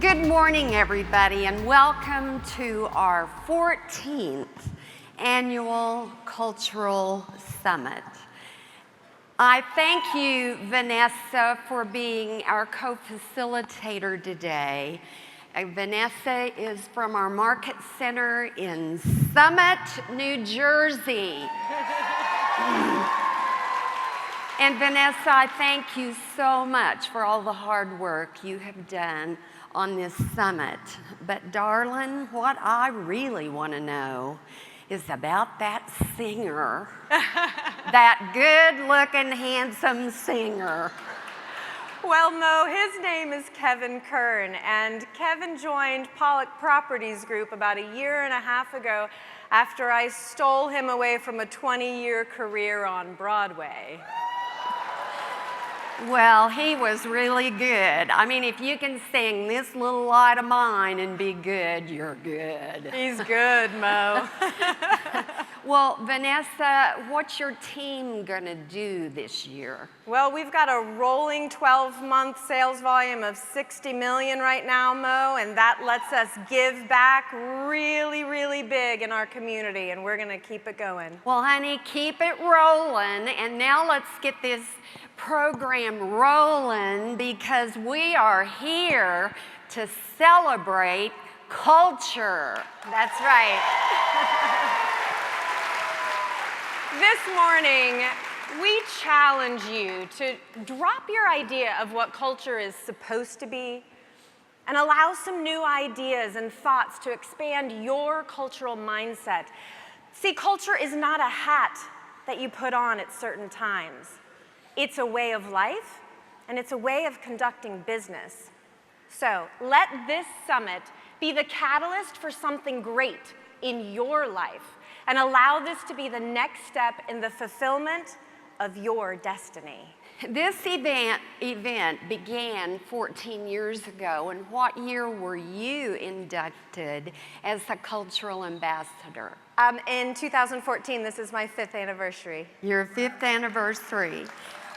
Good morning, everybody, and welcome to our 14th annual Cultural Summit. I thank you, Vanessa, for being our co-facilitator today. Vanessa is from our Market Center in Summit, New Jersey. And Vanessa, I thank you so much for all the hard work you have done on this summit. But darling, what I really want to know is about that singer, that good-looking, handsome singer. Well, Mo, his name is Kevin Kern, and Kevin joined Pollock Properties Group about a year and a half ago after I stole him away from a 20-year career on Broadway. Well, he was really good. I mean, if you can sing This Little Light of Mine and be good, you're good. He's good, Mo. Well, Vanessa, what's your team gonna do this year? Well, we've got a rolling 12-month sales volume of 60 million right now, Mo, and that lets us give back really, really big in our community, and we're gonna keep it going. Well, honey, keep it rolling, and now let's get this program rolling because we are here to celebrate culture. That's right. This morning, we challenge you to drop your idea of what culture is supposed to be and allow some new ideas and thoughts to expand your cultural mindset. See, culture is not a hat that you put on at certain times. It's a way of life, and it's a way of conducting business. So let this summit be the catalyst for something great in your life, and allow this to be the next step in the fulfillment of your destiny. This event began 14 years ago, and what year were you inducted as a cultural ambassador? In 2014, this is my 5th anniversary. Your 5th anniversary.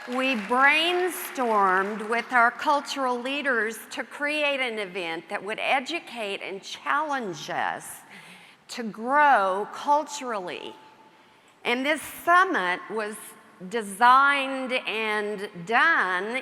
We brainstormed with our cultural leaders to create an event that would educate and challenge us to grow culturally. And this summit was designed and done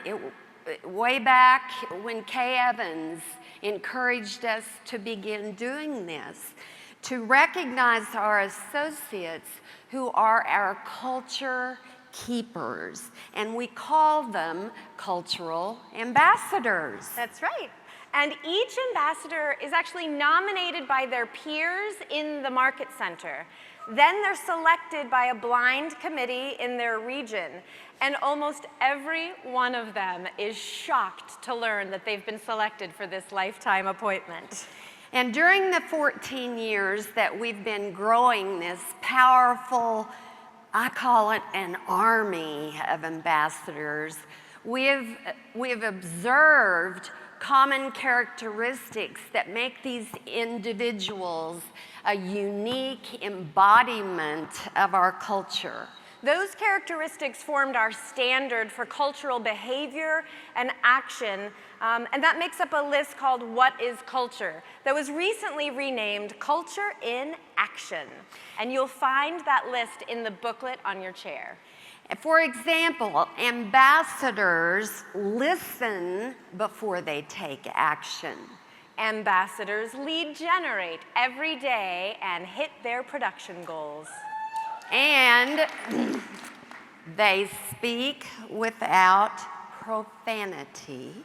way back when Kay Evans encouraged us to begin doing this, to recognize our associates who are our culture keepers, and we call them cultural ambassadors. That's right. And each ambassador is actually nominated by their peers in the Market Center. Then they're selected by a blind committee in their region. And almost every one of them is shocked to learn that they've been selected for this lifetime appointment. And during the 14 years that we've been growing this powerful, I call it an army of ambassadors, we've observed common characteristics that make these individuals a unique embodiment of our culture. Those characteristics formed our standard for cultural behavior and action, and that makes up a list called What is Culture that was recently renamed Culture in Action. And you'll find that list in the booklet on your chair. For example, ambassadors listen before they take action. Ambassadors lead generate every day and hit their production goals. And they speak without profanity.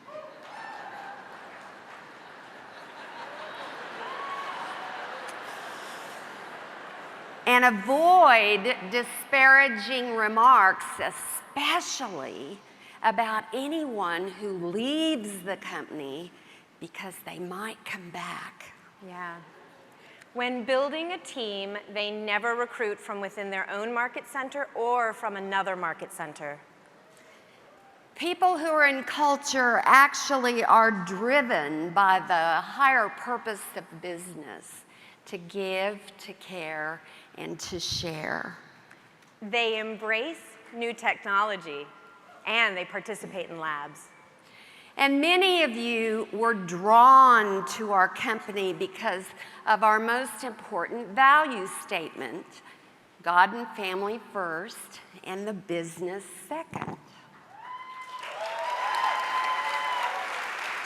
And avoid disparaging remarks, especially about anyone who leaves the company because they might come back. Yeah. When building a team, they never recruit from within their own market center or from another market center. People who are in culture actually are driven by the higher purpose of business, to give, to care, and to share. They embrace new technology, and they participate in labs. And many of you were drawn to our company because of our most important value statement: God and family first, and the business second.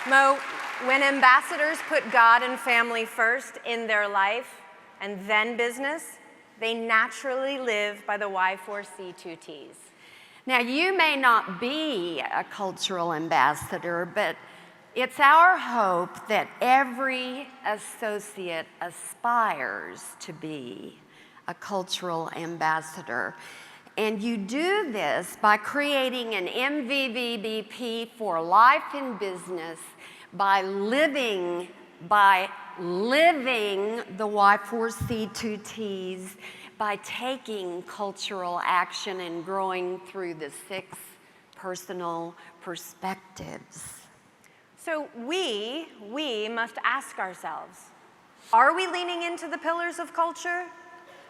Mo, when ambassadors put God and family first in their life and then business, they naturally live by the Y4C2Ts. Now, you may not be a cultural ambassador, but it's our hope that every associate aspires to be a cultural ambassador. And you do this by creating an MVVBP for life in business, by living the Y4C2Ts, by taking cultural action and growing through the 6 personal perspectives. So we must ask ourselves, are we leaning into the pillars of culture?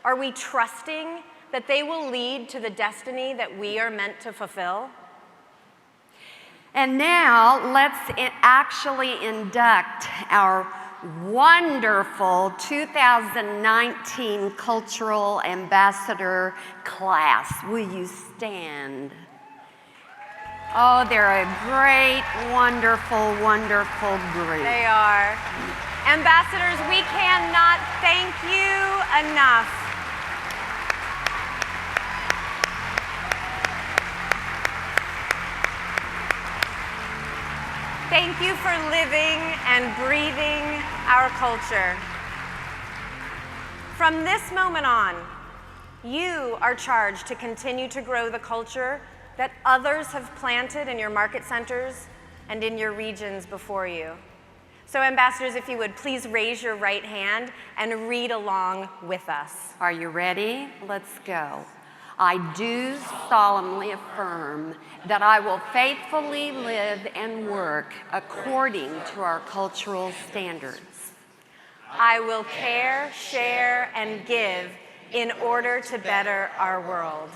Are we trusting that they will lead to the destiny that we are meant to fulfill? And now let's actually induct our wonderful 2019 Cultural Ambassador class. Will you stand? Oh, they're a great, wonderful, wonderful group. They are. Ambassadors, we cannot thank you enough. Thank you for living and breathing our culture. From this moment on, you are charged to continue to grow the culture that others have planted in your market centers and in your regions before you. So ambassadors, if you would, please raise your right hand and read along with us. Are you ready? Let's go. I do solemnly affirm that I will faithfully live and work according to our cultural standards. I will care, share, and give in order to better our world.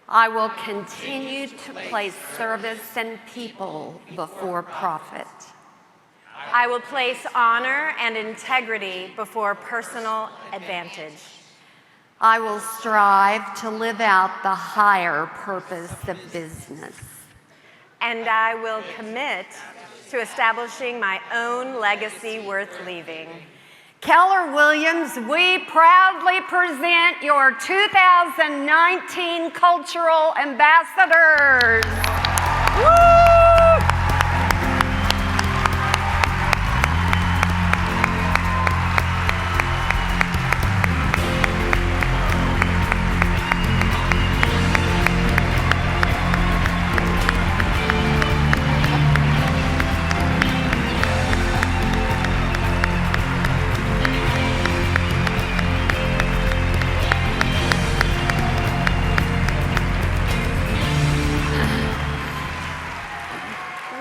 I will continue to place service and people before profit. I will place honor and integrity before personal advantage. I will strive to live out the higher purpose of business. And I will commit to establishing my own legacy worth leaving. Keller Williams, we proudly present your 2019 Cultural Ambassadors. Woo!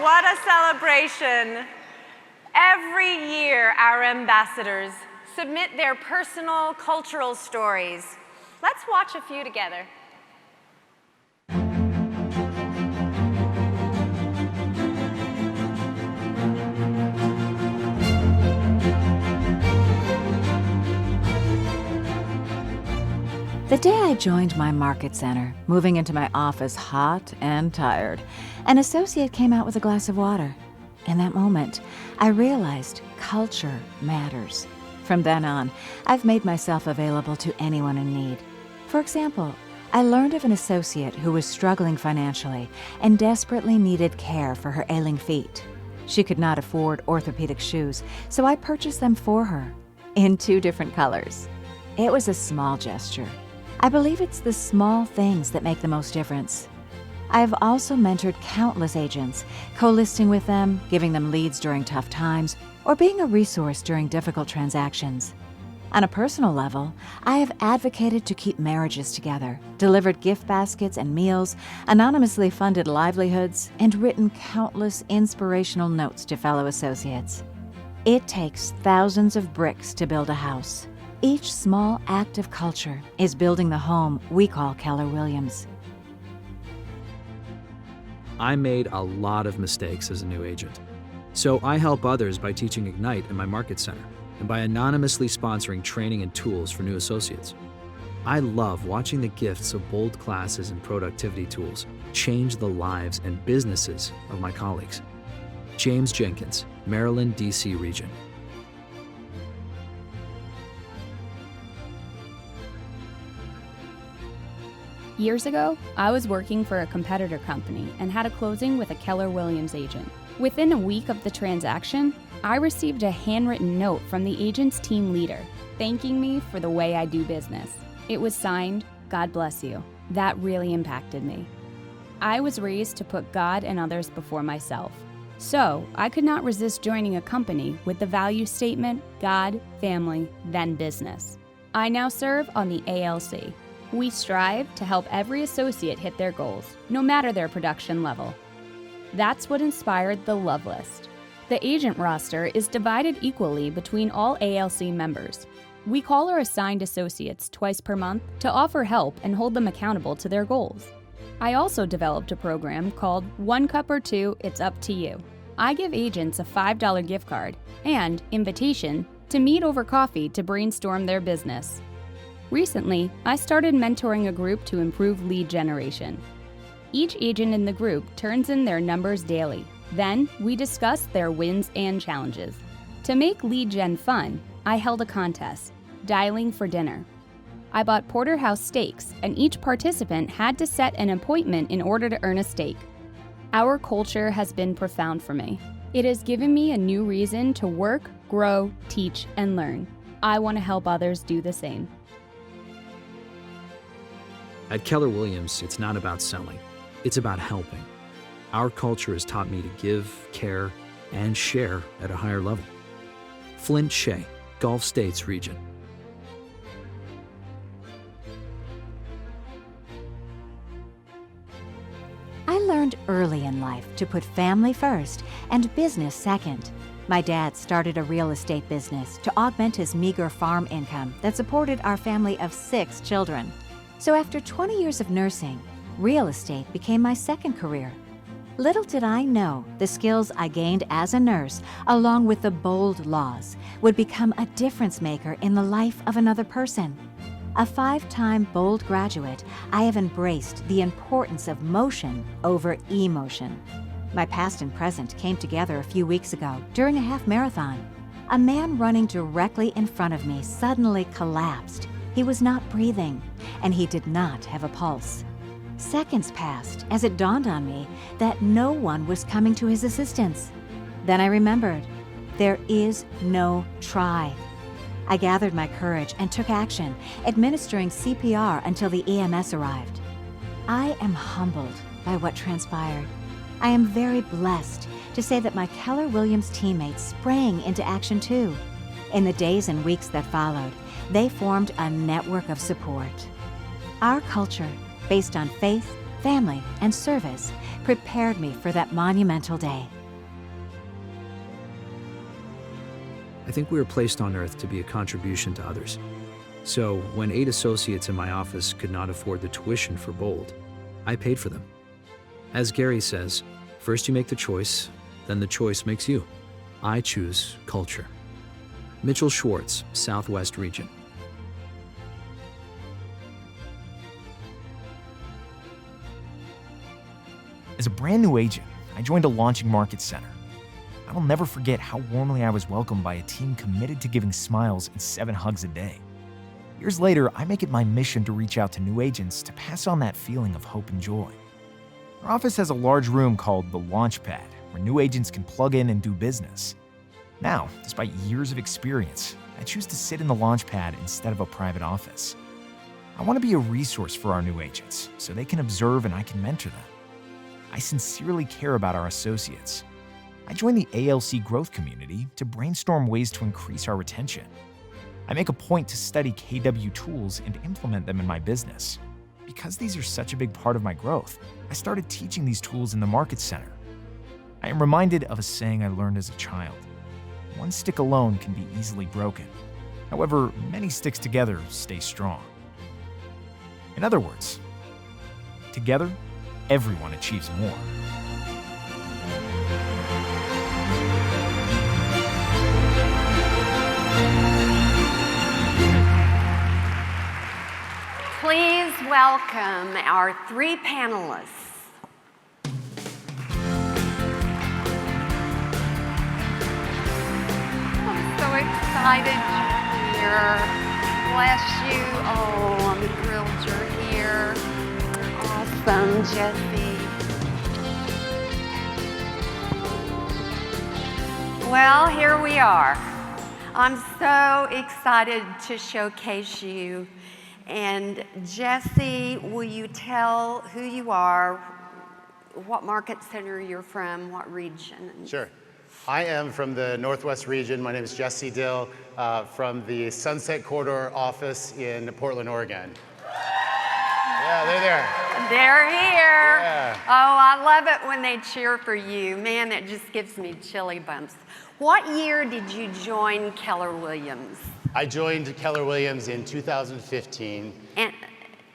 What a celebration. Every year, our ambassadors submit their personal cultural stories. Let's watch a few together. The day I joined my market center, moving into my office hot and tired, an associate came out with a glass of water. In that moment, I realized culture matters. From then on, I've made myself available to anyone in need. For example, I learned of an associate who was struggling financially and desperately needed care for her ailing feet. She could not afford orthopedic shoes, so I purchased them for her in 2 different colors. It was a small gesture. I believe it's the small things that make the most difference. I have also mentored countless agents, co-listing with them, giving them leads during tough times, or being a resource during difficult transactions. On a personal level, I have advocated to keep marriages together, delivered gift baskets and meals, anonymously funded livelihoods, and written countless inspirational notes to fellow associates. It takes thousands of bricks to build a house. Each small act of culture is building the home we call Keller Williams. I made a lot of mistakes as a new agent. So I help others by teaching Ignite in my market center and by anonymously sponsoring training and tools for new associates. I love watching the gifts of bold classes and productivity tools change the lives and businesses of my colleagues. James Jenkins, Maryland, D.C. region. Years ago, I was working for a competitor company and had a closing with a Keller Williams agent. Within a week of the transaction, I received a handwritten note from the agent's team leader, thanking me for the way I do business. It was signed, "God bless you." That really impacted me. I was raised to put God and others before myself. So, I could not resist joining a company with the value statement, God, family, then business. I now serve on the ALC. We strive to help every associate hit their goals, no matter their production level. That's what inspired the Love List. The agent roster is divided equally between all ALC members. We call our assigned associates twice per month to offer help and hold them accountable to their goals. I also developed a program called One Cup or Two, It's Up to You. I give agents a $5 gift card and invitation to meet over coffee to brainstorm their business. Recently, I started mentoring a group to improve lead generation. Each agent in the group turns in their numbers daily. Then, we discuss their wins and challenges. To make lead gen fun, I held a contest, Dialing for Dinner. I bought porterhouse steaks, and each participant had to set an appointment in order to earn a steak. Our culture has been profound for me. It has given me a new reason to work, grow, teach, and learn. I want to help others do the same. At Keller Williams, it's not about selling, it's about helping. Our culture has taught me to give, care, and share at a higher level. Flint Shea, Gulf States region. I learned early in life to put family first and business second. My dad started a real estate business to augment his meager farm income that supported our family of 6 children. So after 20 years of nursing, real estate became my second career. Little did I know the skills I gained as a nurse, along with the bold laws, would become a difference maker in the life of another person. A 5-time bold graduate, I have embraced the importance of motion over emotion. My past and present came together a few weeks ago during a half marathon. A man running directly in front of me suddenly collapsed. He was not breathing, and he did not have a pulse. Seconds passed as it dawned on me that no one was coming to his assistance. Then I remembered, there is no try. I gathered my courage and took action, administering CPR until the EMS arrived. I am humbled by what transpired. I am very blessed to say that my Keller Williams teammates sprang into action too. In the days and weeks that followed, they formed a network of support. Our culture, based on faith, family, and service, prepared me for that monumental day. I think we were placed on earth to be a contribution to others. So when 8 associates in my office could not afford the tuition for Bold, I paid for them. As Gary says, first you make the choice, then the choice makes you. I choose culture. Mitchell Schwartz, Southwest region. As a brand new agent, I joined a launching market center. I will never forget how warmly I was welcomed by a team committed to giving smiles and 7 hugs a day. Years later, I make it my mission to reach out to new agents to pass on that feeling of hope and joy. Our office has a large room called the Launchpad, where new agents can plug in and do business. Now, despite years of experience, I choose to sit in the Launchpad instead of a private office. I want to be a resource for our new agents, so they can observe and I can mentor them. I sincerely care about our associates. I joined the ALC growth community to brainstorm ways to increase our retention. I make a point to study KW tools and implement them in my business. Because these are such a big part of my growth, I started teaching these tools in the Market Center. I am reminded of a saying I learned as a child. One stick alone can be easily broken. However, many sticks together stay strong. In other words, together, everyone achieves more. welcome our three panelists. I'm so excited you're here. Bless you. Oh, I'm thrilled you're here. Awesome, Jesse. Well, here we are. I'm so excited to showcase you. And Jesse, will you tell who you are, what market center you're from, what region? Sure. I am from the Northwest region. My name is Jesse Dill from the Sunset Corridor office in Portland, Oregon. Yeah, they're there. They're here. Yeah. Oh, I love it when they cheer for you. Man, that just gives me chilly bumps. What year did you join Keller Williams? I joined Keller Williams in 2015. And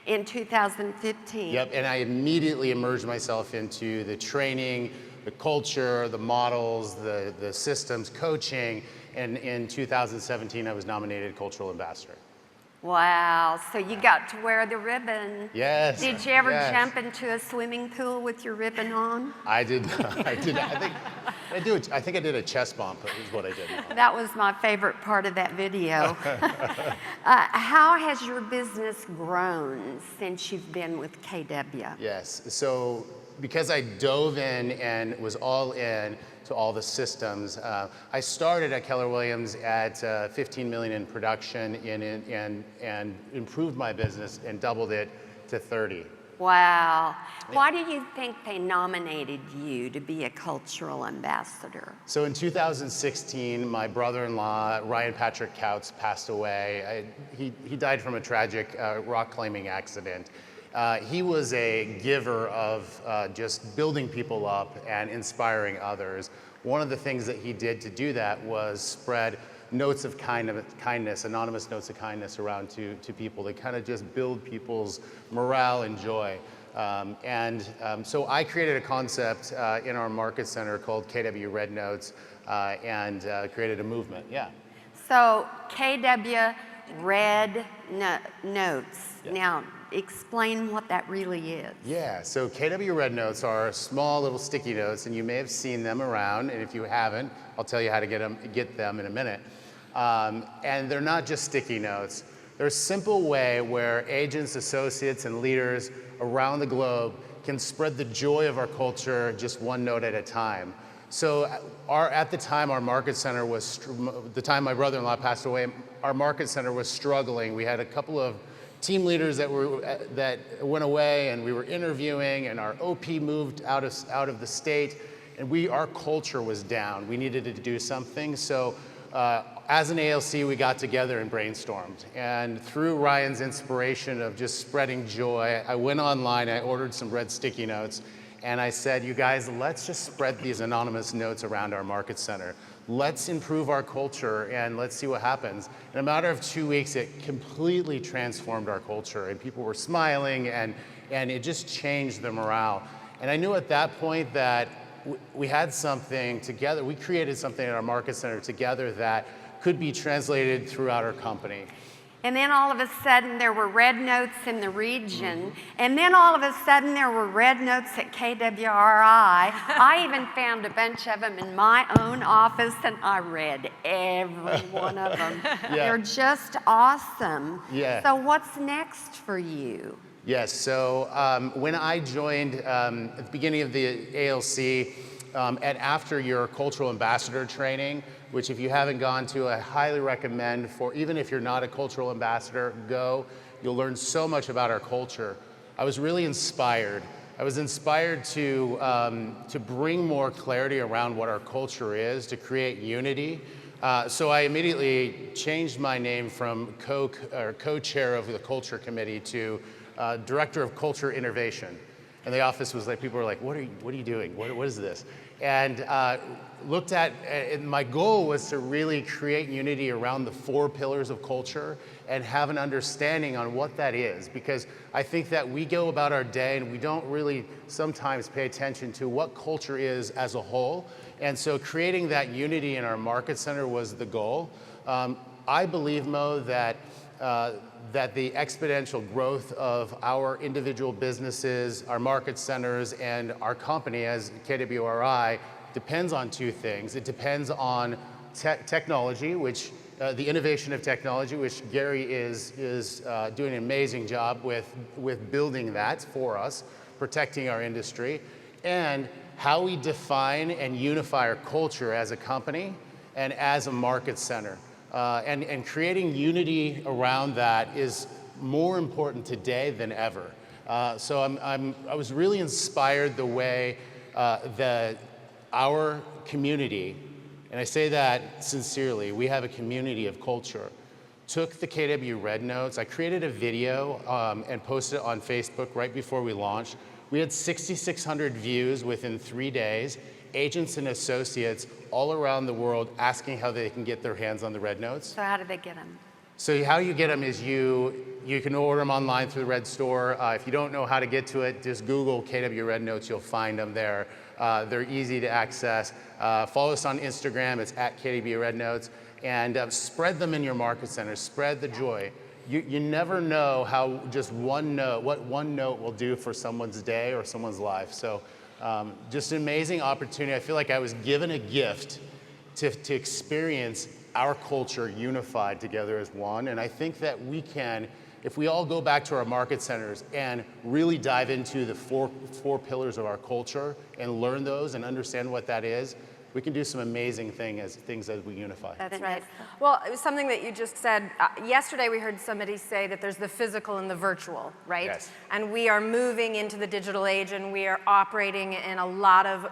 in 2015? Yep, and I immediately immersed myself into the training, the culture, the models, the systems, coaching, and in 2017 I was nominated Cultural Ambassador. Wow, so you got to wear the ribbon. Yes. Did you ever yes. jump into a swimming pool with your ribbon on? I did not. I did. I think I did a chest bump is what I did. That was my favorite part of that video. How has your business grown since you've been with KW? Yes, so because I dove in and was all in to all the systems, I started at Keller Williams at 15 million in production and improved my business and doubled it to 30. Wow. Why do you think they nominated you to be a cultural ambassador? So in 2016, my brother-in-law, Ryan Patrick Couts, passed away. He died from a tragic rock climbing accident. He was a giver of just building people up and inspiring others. One of the things that he did to do that was spread notes of kindness, anonymous notes of kindness around to people. They kind of just build people's morale and joy. So I created a concept in our market center called KW Red Notes and created a movement, yeah. So KW Red Notes. Yeah. Now, explain what that really is. Yeah, so KW Red Notes are small little sticky notes, and you may have seen them around, and if you haven't, I'll tell you how to get them in a minute. And they're not just sticky notes. They're a simple way where agents, associates, and leaders around the globe can spread the joy of our culture just one note at a time. So at the time, our market center was, the time my brother-in-law passed away, our market center was struggling. We had a couple of team leaders that went away, and we were interviewing, and our OP moved out of the state, and our culture was down. We needed to do something. So as an ALC, we got together and brainstormed. And through Ryan's inspiration of just spreading joy, I went online, I ordered some red sticky notes, and I said, you guys, let's just spread these anonymous notes around our market center. Let's improve our culture and let's see what happens. In a matter of 2 weeks, it completely transformed our culture, and people were smiling, and it just changed the morale. And I knew at that point that we had something together. We created something at our market center together that could be translated throughout our company. And then all of a sudden there were red notes in the region. And then all of a sudden there were red notes at KWRI. I even found a bunch of them in my own office, and I read every one of them. Yeah. They're just awesome. Yeah. So what's next for you? Yes, so when I joined at the beginning of the ALC, and after your cultural ambassador training, which if you haven't gone to, I highly recommend for, even if you're not a cultural ambassador, go. You'll learn so much about our culture. I was really inspired. I was inspired to bring more clarity around what our culture is, to create unity. So I immediately changed my name from co-chair of the culture committee to director of culture innovation. And the office was like, people were like, what are you doing? What is this? And looked at, and my goal was to really create unity around the 4 pillars of culture and have an understanding on what that is. Because I think that we go about our day and we don't really sometimes pay attention to what culture is as a whole. And so creating that unity in our market center was the goal. I believe, Mo, that that the exponential growth of our individual businesses, our market centers, and our company as KWRI depends on two things. It depends on technology, which the innovation of technology, which Gary is doing an amazing job with building that for us, protecting our industry, and how we define and unify our culture as a company and as a market center. And creating unity around that is more important today than ever. So I was really inspired the way that our community, and I say that sincerely, we have a community of culture, took the KW Red Notes. I created a video and posted it on Facebook right before we launched. We had 6,600 views within 3 days, agents and associates all around the world asking how they can get their hands on the Red Notes. So how do they get them? So how you get them is you can order them online through the Red Store. If you don't know how to get to it, just Google KW Red Notes, you'll find them there. They're easy to access. Follow us on Instagram, it's at KW Red Notes, and spread them in your market centers, spread the joy. You never know how just one note, what one note will do for someone's day or someone's life. So just an amazing opportunity. I feel like I was given a gift to experience our culture unified together as one. And I think that we can, if we all go back to our market centers and really dive into the four pillars of our culture and learn those and understand what that is, we can do some amazing things as we unify. That's right. Well, it was something that you just said. Yesterday we heard somebody say that there's the physical and the virtual, right? Yes. And we are moving into the digital age and we are operating in a lot of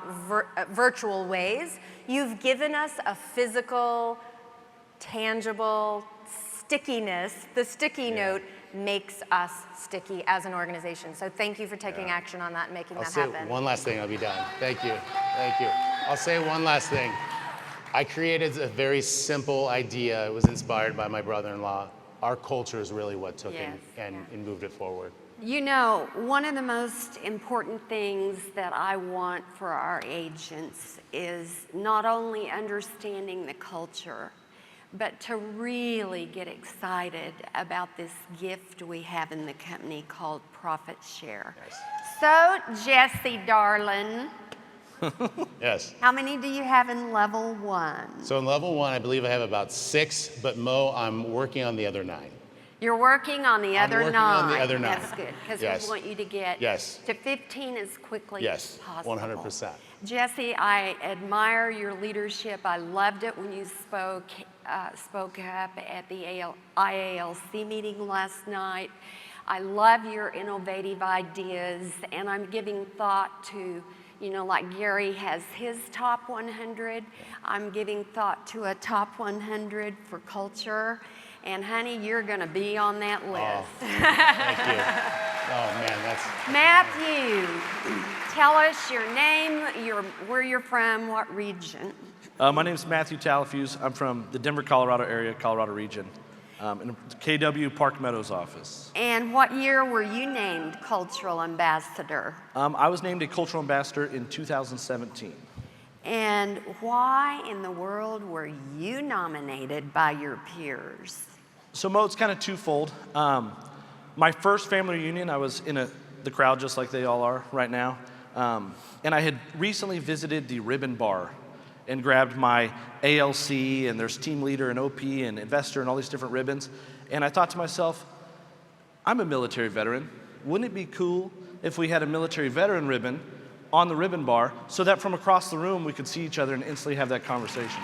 virtual ways. You've given us a physical, tangible stickiness. The sticky note makes us sticky as an organization. So thank you for taking action on that and making that happen. I'll say one last thing, I'll be done. Thank you, thank you. I'll say one last thing. I created a very simple idea. It was inspired by my brother-in-law. Our culture is really what took and moved it forward. You know, one of the most important things that I want for our agents is not only understanding the culture, but to really get excited about this gift we have in the company called Profit Share. Yes. So, Jesse, darling, Yes. how many do you have in level 1? So in level 1, I believe I have about 6, but Mo, I'm working on the other 9. You're working on the other 9. working on the other 9. That's good, because we want you to get to 15 as quickly as possible. 100%. Jesse, I admire your leadership. I loved it when you spoke up at the IALC meeting last night. I love your innovative ideas, and I'm giving thought to, you know, like Gary has his top 100, I'm giving thought to a top 100 for culture. And honey, you're gonna be on that list. Oh, thank you. Oh man, that's... Matthew, tell us your name, where you're from, what region. My name is Matthew Talafuse. I'm from the Denver, Colorado area, Colorado region, in the KW Park Meadows office. And what year were you named Cultural Ambassador? I was named a Cultural Ambassador in 2017. And why in the world were you nominated by your peers? So Mo, it's kind of twofold. My first family reunion, I was in the crowd just like they all are right now. And I had recently visited the Ribbon Bar and grabbed my ALC, and there's team leader and OP and investor and all these different ribbons. And I thought to myself, I'm a military veteran. Wouldn't it be cool if we had a military veteran ribbon on the Ribbon Bar so that from across the room we could see each other and instantly have that conversation?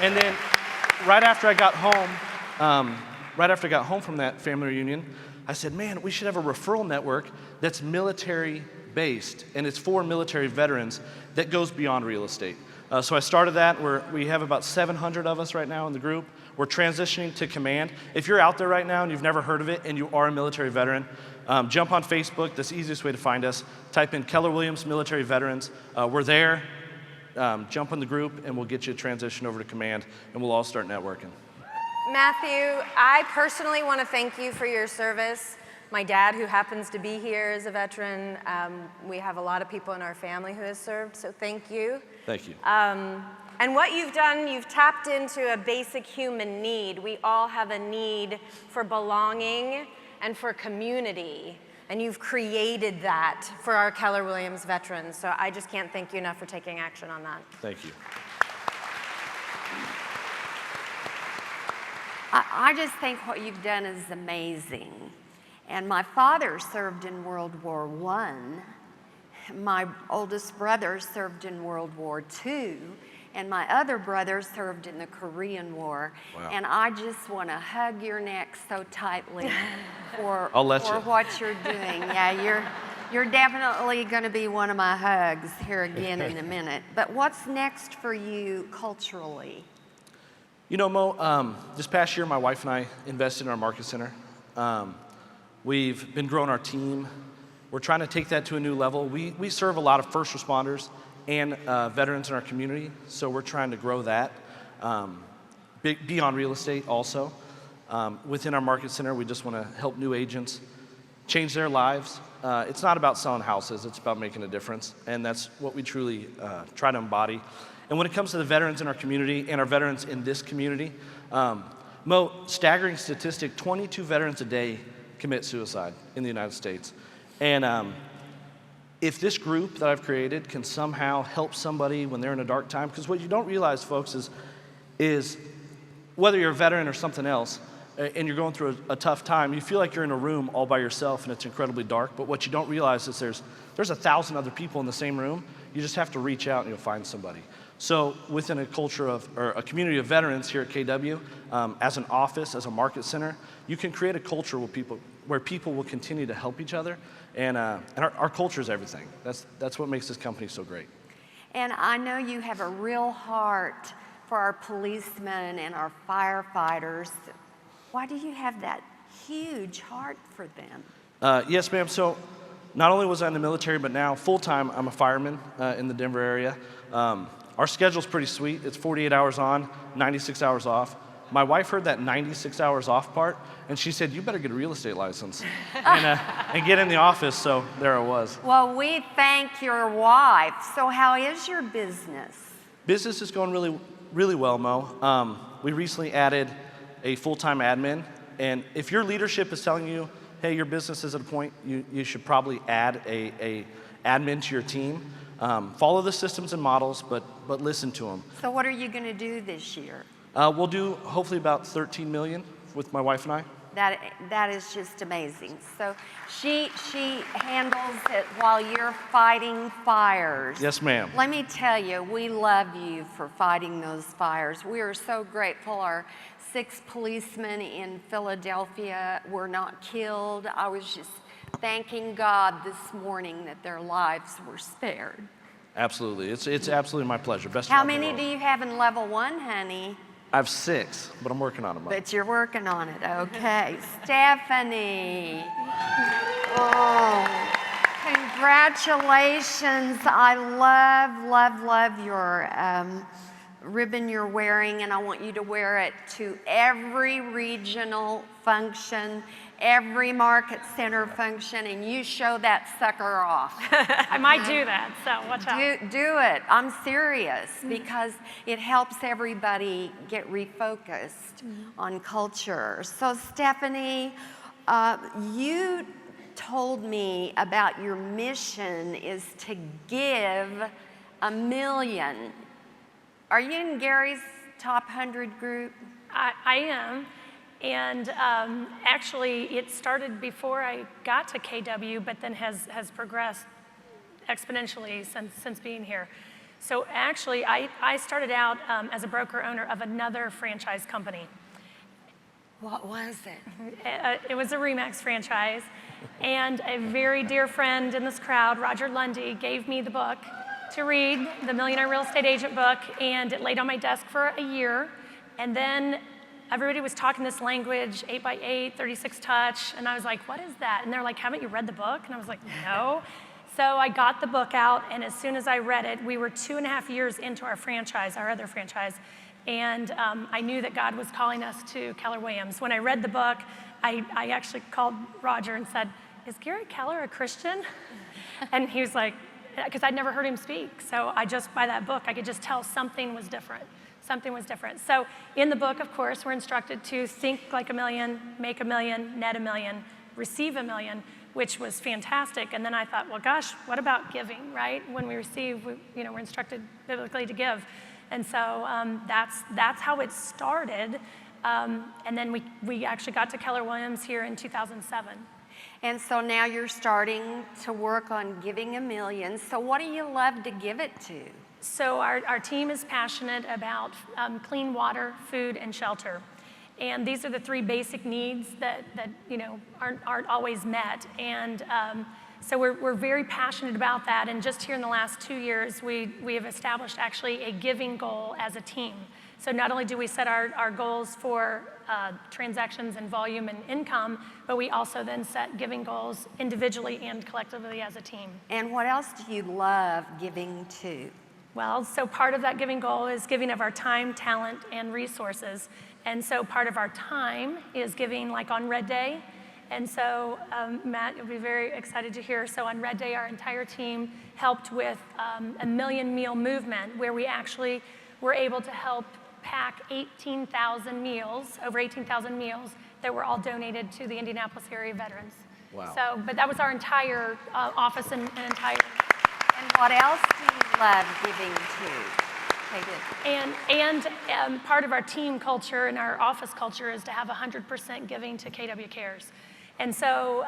And then right after I got home from that family reunion, I said, man, we should have a referral network that's military-based, and it's for military veterans that goes beyond real estate. So I started that. We have about 700 of us right now in the group. We're transitioning to Command. If you're out there right now and you've never heard of it and you are a military veteran, jump on Facebook. That's the easiest way to find us. Type in Keller Williams Military Veterans. We're there. Jump in the group and we'll get you a transition over to Command and we'll all start networking. Matthew, I personally want to thank you for your service. My dad, who happens to be here, is a veteran. We have a lot of people in our family who has served, so thank you. Thank you. And what you've done, you've tapped into a basic human need. We all have a need for belonging and for community. And you've created that for our Keller Williams veterans. So I just can't thank you enough for taking action on that. Thank you. I just think what you've done is amazing. And my father served in World War I. My oldest brother served in World War II. And my other brother served in the Korean War. Wow. And I just want to hug your neck so tightly for I'll let you. what you're doing. Yeah, you're definitely going to be one of my hugs here again in a minute. But what's next for you culturally? You know, Mo, this past year, my wife and I invested in our market center. We've been growing our team. We're trying to take that to a new level. We serve a lot of first responders and veterans in our community, so we're trying to grow that. Beyond real estate also. Within our market center, we just want to help new agents change their lives. It's not about selling houses, it's about making a difference, and that's what we truly try to embody. And when it comes to the veterans in our community and our veterans in this community, Mo, staggering statistic, 22 veterans a day commit suicide in the United States. And if this group that I've created can somehow help somebody when they're in a dark time, because what you don't realize, folks, is whether you're a veteran or something else, and you're going through a tough time, you feel like you're in a room all by yourself and it's incredibly dark, but what you don't realize is there's 1,000 other people in the same room. You just have to reach out and you'll find somebody. So within a culture or a community of veterans here at KW, as an office, as a market center, you can create a culture where people will continue to help each other, and our culture is everything. That's what makes this company so great. And I know you have a real heart for our policemen and our firefighters. Why do you have that huge heart for them? Yes, ma'am. So not only was I in the military, but now full-time I'm a fireman in the Denver area. Our schedule's pretty sweet. It's 48 hours on, 96 hours off. My wife heard that 96 hours off part, and she said, you better get a real estate license and get in the office, so there I was. Well, we thank your wife. So how is your business? Business is going really, really well, Mo. We recently added a full-time admin, and if your leadership is telling you, hey, your business is at a point, you should probably add a admin to your team. Follow the systems and models, but listen to them. So what are you going to do this year? We'll do hopefully about 13 million with my wife and I. That is just amazing. So she handles it while you're fighting fires. Yes, ma'am. Let me tell you, we love you for fighting those fires. We are so grateful. Our 6 policemen in Philadelphia were not killed. I was just thanking God this morning that their lives were spared. Absolutely. It's absolutely my pleasure. Best How job in the many world. do you have in level 1, honey? I have 6, but I'm working on them. But you're working on it, okay. Stephanie. Oh, congratulations. I love your ribbon you're wearing, and I want you to wear it to every regional function, every market center function, and you show that sucker off. I might do that, so watch out. Do it. I'm serious, because it helps everybody get refocused on culture. So Stephanie, you told me about your mission is to give 1 million. Are you in Gary's top 100 group? I am, and actually it started before I got to KW, but then has progressed exponentially since being here. So actually I started out as a broker owner of another franchise company. What was it? It was a RE/MAX franchise, and a very dear friend in this crowd, Roger Lundy, gave me the book to read, the Millionaire Real Estate Agent book, and it laid on my desk for a year. And then everybody was talking this language, 8x8, 36 touch, and I was like, what is that? And they're like, haven't you read the book? And I was like, no. So I got the book out, and as soon as I read it, we were 2.5 years into our franchise, our other franchise, and I knew that God was calling us to Keller Williams. When I read the book, I actually called Roger and said, is Gary Keller a Christian? And he was like, because I'd never heard him speak. So by that book, I could just tell something was different. Something was different. So in the book, of course, we're instructed to think like a million, make a million, net a million, receive a million, which was fantastic. And then I thought, well, gosh, what about giving, right? When we receive, we're instructed biblically to give. And so that's how it started. And then we actually got to Keller Williams here in 2007. And so now you're starting to work on giving a million. So what do you love to give it to? So our team is passionate about clean water, food, and shelter. And these are the three basic needs that aren't always met. And so we're very passionate about that. And just here in the last 2 years, we have established actually a giving goal as a team. So not only do we set our goals for transactions and volume and income, but we also then set giving goals individually and collectively as a team. And what else do you love giving to? Well, so part of that giving goal is giving of our time, talent, and resources. And so part of our time is giving like on Red Day. And so Matt, you'll be very excited to hear. So on Red Day, our entire team helped with a million meal movement where we actually were able to help pack 18,000 meals, over 18,000 meals that were all donated to the Indianapolis area veterans. Wow. So, but that was our entire office and entire. And what else do you love giving to? And part of our team culture and our office culture is to have 100% giving to KW Cares. And so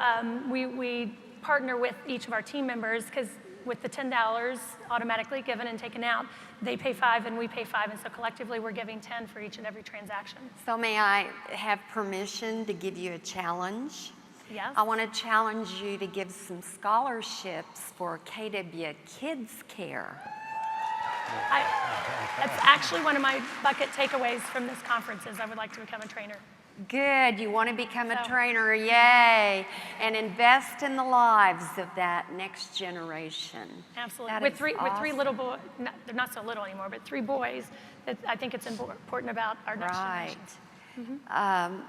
we partner with each of our team members because with the $10 automatically given and taken out, they pay $5 and we pay $5, and so collectively we're giving $10 for each and every transaction. So may I have permission to give you a challenge? Yes. I want to challenge you to give some scholarships for KW Kids Care. That's actually one of my bucket takeaways from this conference is I would like to become a trainer. Good, you want to become a trainer, yay. And invest in the lives of that next generation. Absolutely. That With is three awesome. little boys, they're not so little anymore, but 3 boys, I think it's important about our next Right. generation.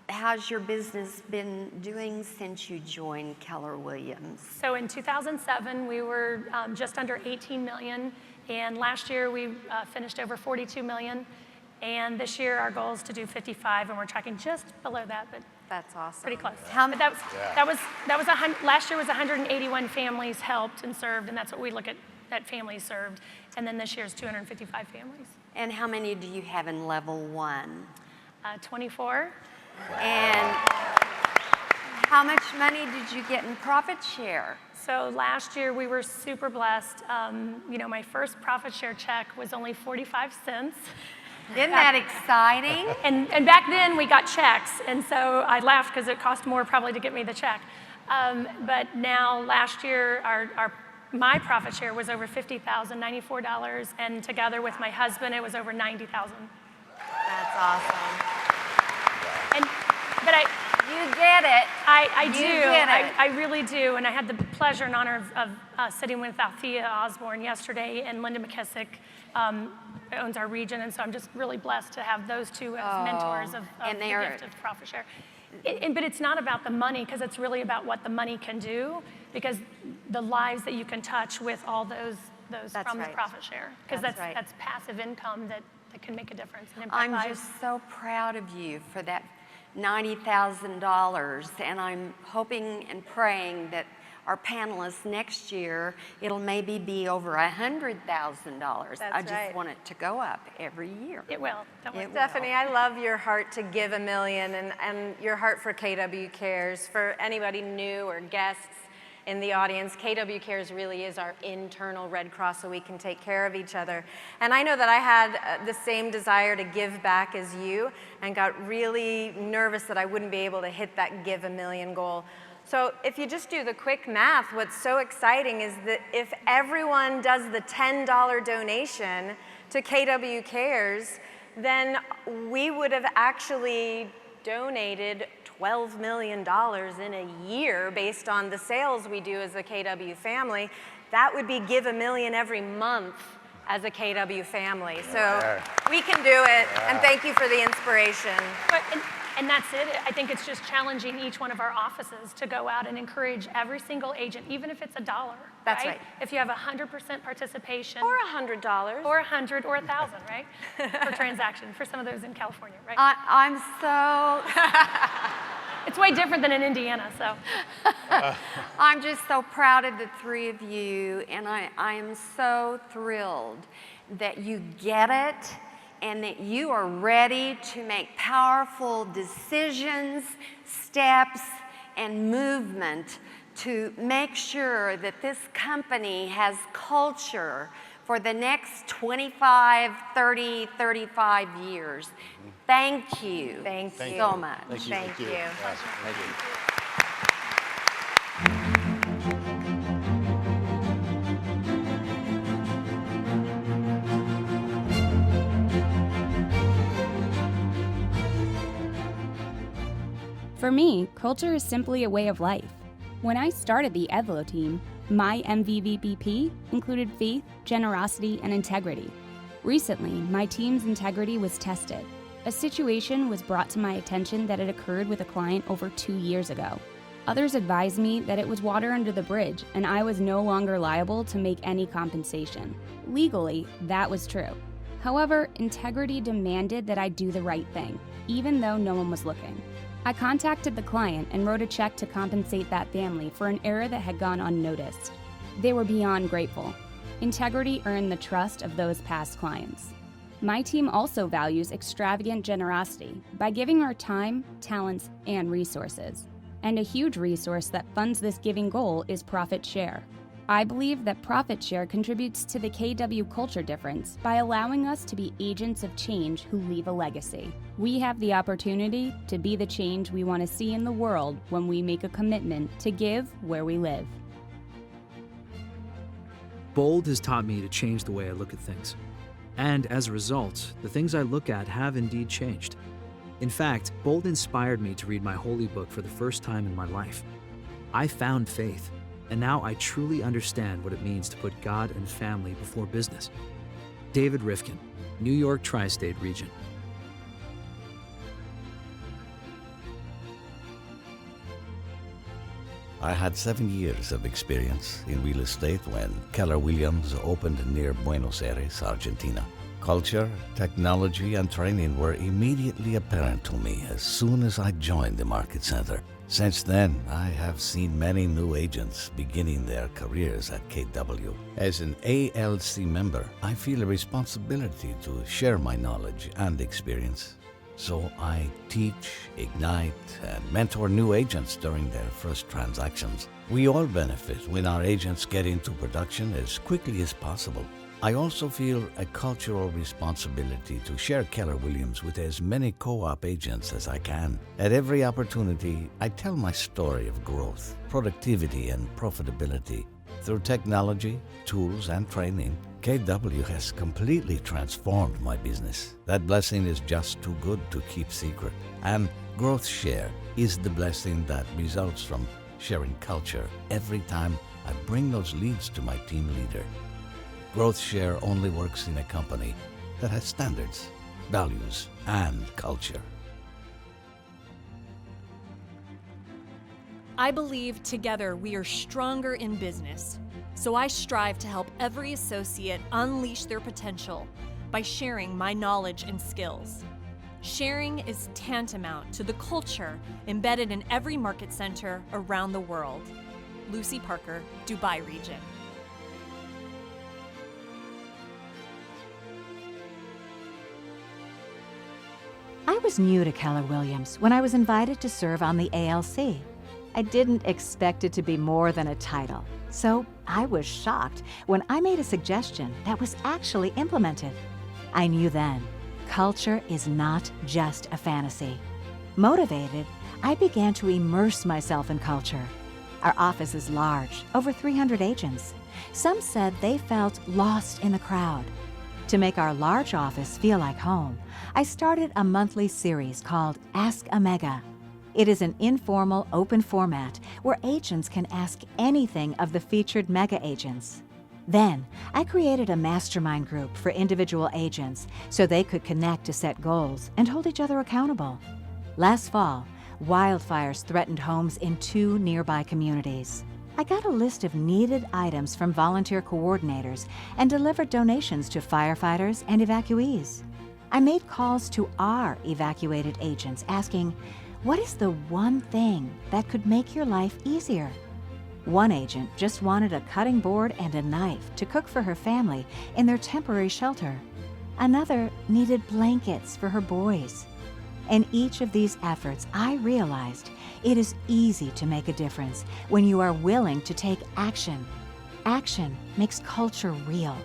How's your business been doing since you joined Keller Williams? So in 2007, we were just under 18 million, and last year we finished over 42 million. And this year our goal is to do 55, and we're tracking just below that, but that's awesome. Pretty close. How But last year was 181 families helped and served, and that's what we look at families served. And then this year's 255 families. And how many do you have in level 1? 24. And how much money did you get in profit share? So last year we were super blessed. My first profit share check was only 45 cents. Isn't that exciting? And back then we got checks, and so I laughed because it cost more probably to get me the check. But now last year my profit share was over $50,000, $94, and together with my husband it was over $90,000. That's awesome. But you get it. I do. Get it. I really do. And I had the pleasure and honor of sitting with Althea Osborne yesterday, and Linda McKissick owns our region, and so I'm just really blessed to have those two as mentors of the gift of profit share. But it's not about the money, because it's really about what the money can do, because the lives that you can touch with all those from the profit share, because that's passive income that can make a difference and impact lives. I'm just so proud of you for that $90,000, and I'm hoping and praying that our panelists next year, it'll maybe be over $100,000. I just want it to go up every year. It will. Stephanie, I love your heart to give $1 million and your heart for KW Cares. For anybody new or guests in the audience, KW Cares really is our internal Red Cross, so we can take care of each other. And I know that I had the same desire to give back as you, and got really nervous that I wouldn't be able to hit that give $1 million goal. So if you just do the quick math, what's so exciting is that if everyone does the $10 donation to KW Cares, then we would have actually donated $12 million in a year based on the sales we do as a KW family. That would be give $1 million every month as a KW family. So we can do it, and thank you for the inspiration. And that's it. I think it's just challenging each one of our offices to go out and encourage every single agent, even if it's $1. That's right. If you have 100% participation. Or $100. Or 100 or 1,000, right? Per transaction, for some of those in California, right? I'm so It's way different than in Indiana, so. I'm just so proud of the three of you, and I am so thrilled that you get it and that you are ready to make powerful decisions, steps, and movement to make sure that this company has culture for the next 25, 30, 35 years. Thank you. Thank you so much. Thank you. Yes, thank you. For me, culture is simply a way of life. When I started the Edlo team, my MVVBP included faith, generosity, and integrity. Recently, my team's integrity was tested. A situation was brought to my attention that had occurred with a client over 2 years ago. Others advised me that it was water under the bridge and I was no longer liable to make any compensation. Legally, that was true. However, integrity demanded that I do the right thing, even though no one was looking. I contacted the client and wrote a check to compensate that family for an error that had gone unnoticed. They were beyond grateful. Integrity earned the trust of those past clients. My team also values extravagant generosity by giving our time, talents, and resources. And a huge resource that funds this giving goal is profit share. I believe that profit share contributes to the KW culture difference by allowing us to be agents of change who leave a legacy. We have the opportunity to be the change we want to see in the world when we make a commitment to give where we live. Bold has taught me to change the way I look at things. And as a result, the things I look at have indeed changed. In fact, Bold inspired me to read my holy book for the first time in my life. I found faith. And now I truly understand what it means to put God and family before business. David Rifkin, New York Tri-State Region. I had 7 years of experience in real estate when Keller Williams opened near Buenos Aires, Argentina. Culture, technology, and training were immediately apparent to me as soon as I joined the Market Center. Since then, I have seen many new agents beginning their careers at KW. As an ALC member, I feel a responsibility to share my knowledge and experience. So I teach, ignite, and mentor new agents during their first transactions. We all benefit when our agents get into production as quickly as possible. I also feel a cultural responsibility to share Keller Williams with as many co-op agents as I can. At every opportunity, I tell my story of growth, productivity, and profitability. Through technology, tools, and training, KW has completely transformed my business. That blessing is just too good to keep secret. And Growth Share is the blessing that results from sharing culture every time I bring those leads to my team leader. Growth Share only works in a company that has standards, values, and culture. I believe together we are stronger in business, so I strive to help every associate unleash their potential by sharing my knowledge and skills. Sharing is tantamount to the culture embedded in every market center around the world. Lucy Parker, Dubai Region. I was new to Keller Williams when I was invited to serve on the ALC. I didn't expect it to be more than a title, so I was shocked when I made a suggestion that was actually implemented. I knew then, culture is not just a fantasy. Motivated, I began to immerse myself in culture. Our office is large, over 300 agents. Some said they felt lost in the crowd. To make our large office feel like home, I started a monthly series called Ask a Mega. It is an informal, open format where agents can ask anything of the featured mega agents. Then, I created a mastermind group for individual agents so they could connect to set goals and hold each other accountable. Last fall, wildfires threatened homes in 2 nearby communities. I got a list of needed items from volunteer coordinators and delivered donations to firefighters and evacuees. I made calls to our evacuated agents asking, what is the one thing that could make your life easier? One agent just wanted a cutting board and a knife to cook for her family in their temporary shelter. Another needed blankets for her boys. In each of these efforts, I realized it is easy to make a difference when you are willing to take action. Action makes culture real.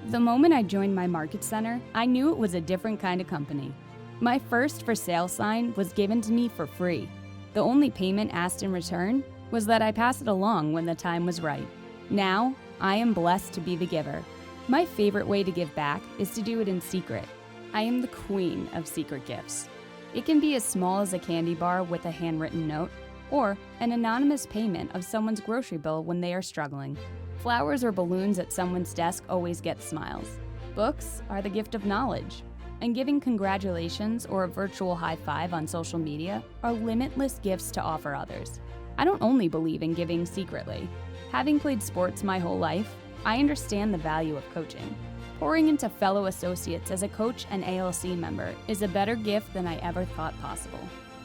The moment I joined my market center, I knew it was a different kind of company. My first for sale sign was given to me for free. The only payment asked in return was that I pass it along when the time was right. Now, I am blessed to be the giver. My favorite way to give back is to do it in secret. I am the queen of secret gifts. It can be as small as a candy bar with a handwritten note, or an anonymous payment of someone's grocery bill when they are struggling. Flowers or balloons at someone's desk always get smiles. Books are the gift of knowledge. And giving congratulations or a virtual high five on social media are limitless gifts to offer others. I don't only believe in giving secretly. Having played sports my whole life, I understand the value of coaching. Pouring into fellow associates as a coach and ALC member is a better gift than I ever thought possible.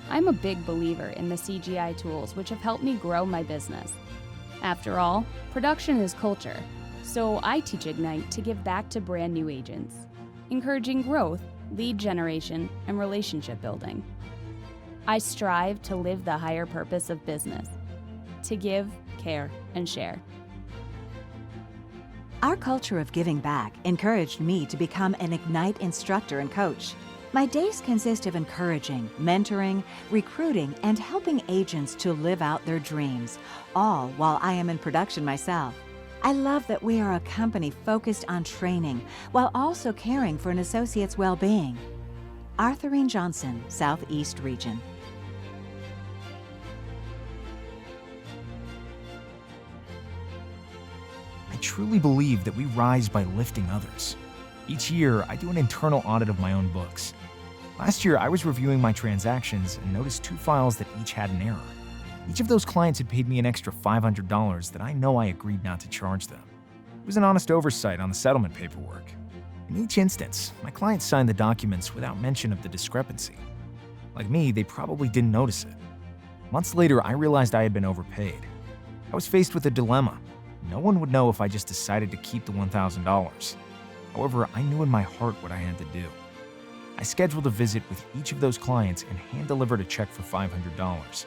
I'm a big believer in the CGI tools which have helped me grow my business. After all, production is culture, so I teach Ignite to give back to brand new agents, encouraging growth, lead generation, and relationship building. I strive to live the higher purpose of business, to give, care, and share. Our culture of giving back encouraged me to become an Ignite instructor and coach. My days consist of encouraging, mentoring, recruiting, and helping agents to live out their dreams, all while I am in production myself. I love that we are a company focused on training while also caring for an associate's well-being. Arthurine Johnson, Southeast Region. I truly believe that we rise by lifting others. Each year, I do an internal audit of my own books. Last year, I was reviewing my transactions and noticed 2 files that each had an error. Each of those clients had paid me an extra $500 that I know I agreed not to charge them. It was an honest oversight on the settlement paperwork. In each instance, my clients signed the documents without mention of the discrepancy. Like me, they probably didn't notice it. Months later, I realized I had been overpaid. I was faced with a dilemma. No one would know if I just decided to keep the $1,000. However, I knew in my heart what I had to do. I scheduled a visit with each of those clients and hand-delivered a check for $500.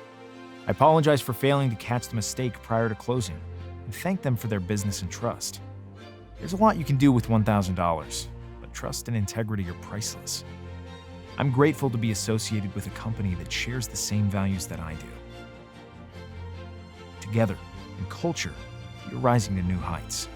I apologized for failing to catch the mistake prior to closing and thanked them for their business and trust. There's a lot you can do with $1,000, but trust and integrity are priceless. I'm grateful to be associated with a company that shares the same values that I do. Together, in culture, you're rising to new heights.